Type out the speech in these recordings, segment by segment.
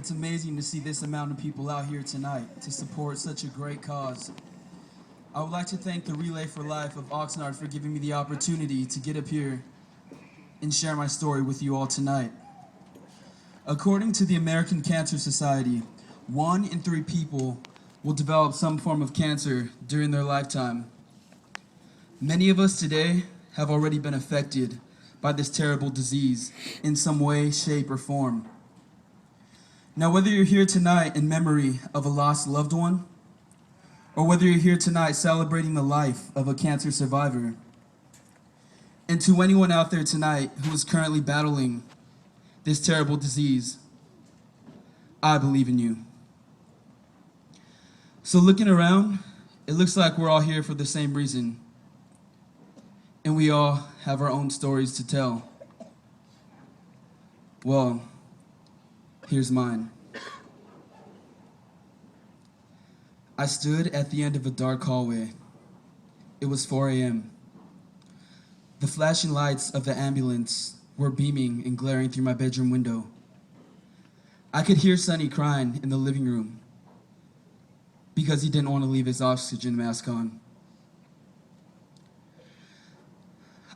It's amazing to see this amount of people out here tonight to support such a great cause. I would like to thank the Relay for Life of Oxnard for giving me the opportunity to get up here and share my story with you all tonight. According to the American Cancer Society, 1 in 3 people will develop some form of cancer during their lifetime. Many of us today have already been affected by this terrible disease in some way, shape, or form. Now, whether you're here tonight in memory of a lost loved one, or whether you're here tonight celebrating the life of a cancer survivor, and to anyone out there tonight who is currently battling this terrible disease, I believe in you. So looking around, it looks like we're all here for the same reason, and we all have our own stories to tell. Well, here's mine. I stood at the end of a dark hallway. It was 4 a.m. The flashing lights of the ambulance were beaming and glaring through my bedroom window. I could hear Sonny crying in the living room because he didn't want to leave his oxygen mask on.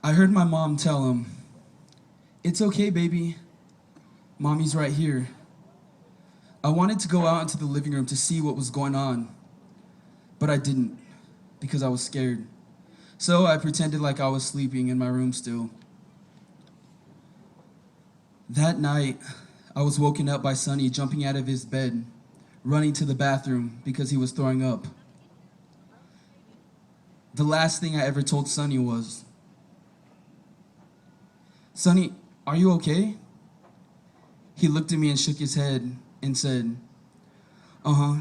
I heard my mom tell him, "It's okay, baby. Mommy's right here." I wanted to go out into the living room to see what was going on, but I didn't because I was scared. So I pretended like I was sleeping in my room still. That night, I was woken up by Sonny jumping out of his bed, running to the bathroom because he was throwing up. The last thing I ever told Sonny was, "Sonny, are you okay?" He looked at me and shook his head and said, "Uh-huh."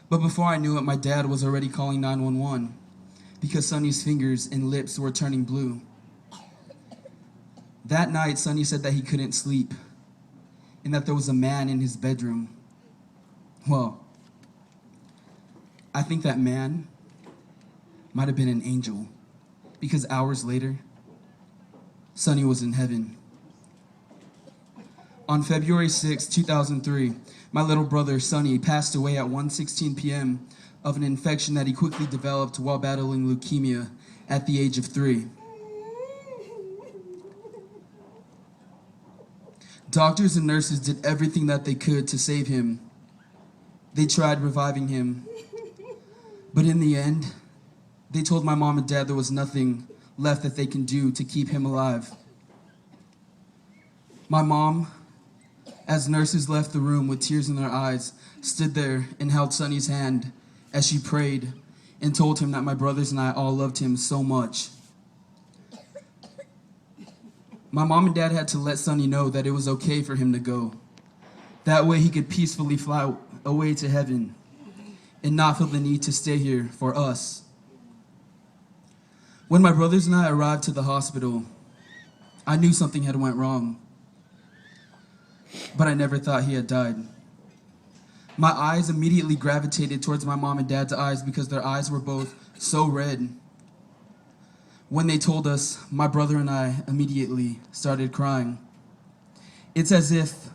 But before I knew it, my dad was already calling 911 because Sonny's fingers and lips were turning blue. That night, Sonny said that he couldn't sleep and that there was a man in his bedroom. Well, I think that man might have been an angel because hours later, Sonny was in heaven. On February 6, 2003, my little brother, Sonny, passed away at 1:16 p.m. of an infection that he quickly developed while battling leukemia at the age of 3. Doctors and nurses did everything that they could to save him. They tried reviving him, but in the end, they told my mom and dad there was nothing left that they can do to keep him alive. My mom, as nurses left the room with tears in their eyes, stood there and held Sonny's hand as she prayed and told him that my brothers and I all loved him so much. My mom and dad had to let Sonny know that it was okay for him to go. That way he could peacefully fly away to heaven and not feel the need to stay here for us. When my brothers and I arrived to the hospital, I knew something had went wrong, but I never thought he had died. My eyes immediately gravitated towards my mom and dad's eyes because their eyes were both so red. When they told us, my brother and I immediately started crying. It's as if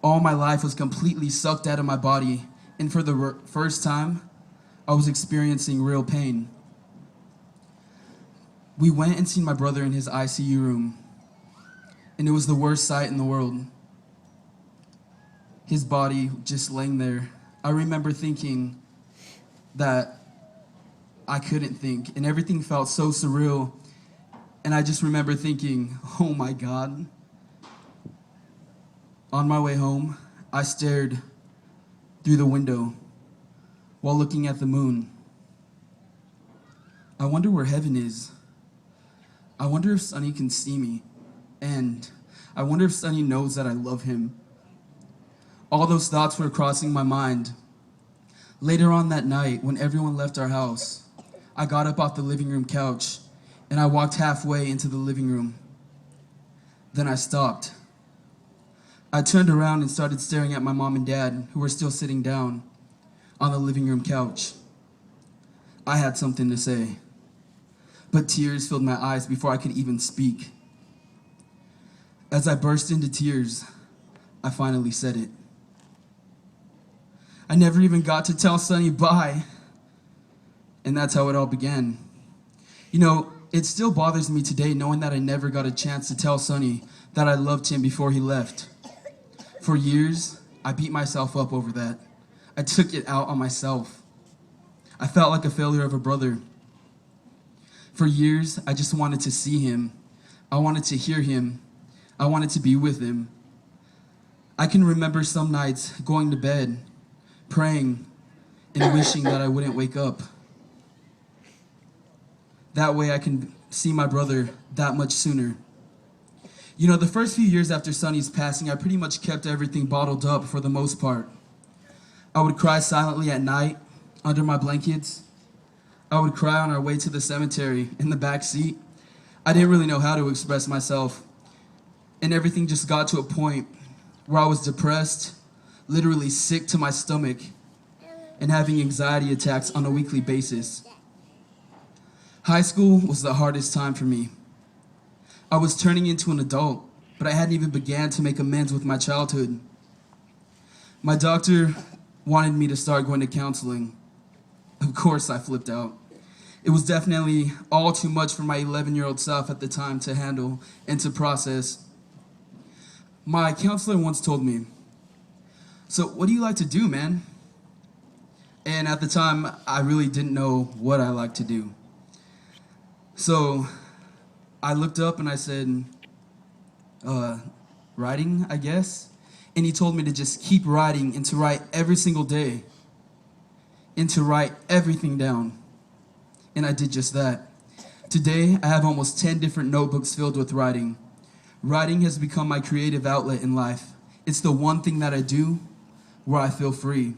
all my life was completely sucked out of my body, and for the first time, I was experiencing real pain. We went and seen my brother in his ICU room, and it was the worst sight in the world. His body just laying there. I remember thinking that I couldn't think, and everything felt so surreal, and I just remember thinking, oh my God. On my way home, I stared through the window while looking at the moon. I wonder where heaven is. I wonder if Sonny can see me, and I wonder if Sonny knows that I love him. All those thoughts were crossing my mind. Later on that night, when everyone left our house, I got up off the living room couch, and I walked halfway into the living room. Then I stopped. I turned around and started staring at my mom and dad, who were still sitting down on the living room couch. I had something to say, but tears filled my eyes before I could even speak. As I burst into tears, I finally said it. I never even got to tell Sonny bye, and that's how it all began. You know, it still bothers me today knowing that I never got a chance to tell Sonny that I loved him before he left. For years, I beat myself up over that. I took it out on myself. I felt like a failure of a brother. For years, I just wanted to see him. I wanted to hear him. I wanted to be with him. I can remember some nights going to bed, praying, and wishing that I wouldn't wake up. That way I can see my brother that much sooner. You know, the first few years after Sonny's passing, I pretty much kept everything bottled up for the most part. I would cry silently at night, under my blankets. I would cry on our way to the cemetery, in the back seat. I didn't really know how to express myself. And everything just got to a point where I was depressed, literally sick to my stomach, and having anxiety attacks on a weekly basis. High school was the hardest time for me. I was turning into an adult, but I hadn't even began to make amends with my childhood. My doctor wanted me to start going to counseling. Of course, I flipped out. It was definitely all too much for my 11-year-old self at the time to handle and to process. My counselor once told me, "So what do you like to do, man?" And at the time, I really didn't know what I liked to do. So I looked up and I said, writing, I guess. And he told me to just keep writing and to write every single day and to write everything down. And I did just that. Today, I have almost 10 different notebooks filled with writing. Writing has become my creative outlet in life. It's the one thing that I do where I feel free.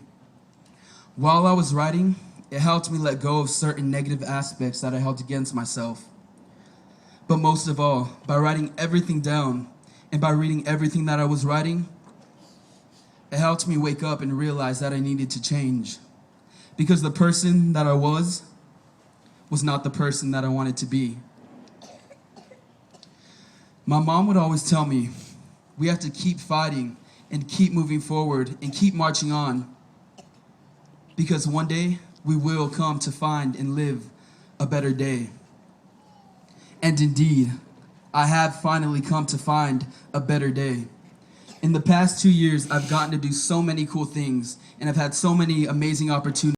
While I was writing, it helped me let go of certain negative aspects that I held against myself. But most of all, by writing everything down and by reading everything that I was writing, it helped me wake up and realize that I needed to change. Because the person that I was not the person that I wanted to be. My mom would always tell me, we have to keep fighting and keep moving forward and keep marching on. Because one day, we will come to find and live a better day. And indeed, I have finally come to find a better day. In the past 2 years, I've gotten to do so many cool things, and I've had so many amazing opportunities.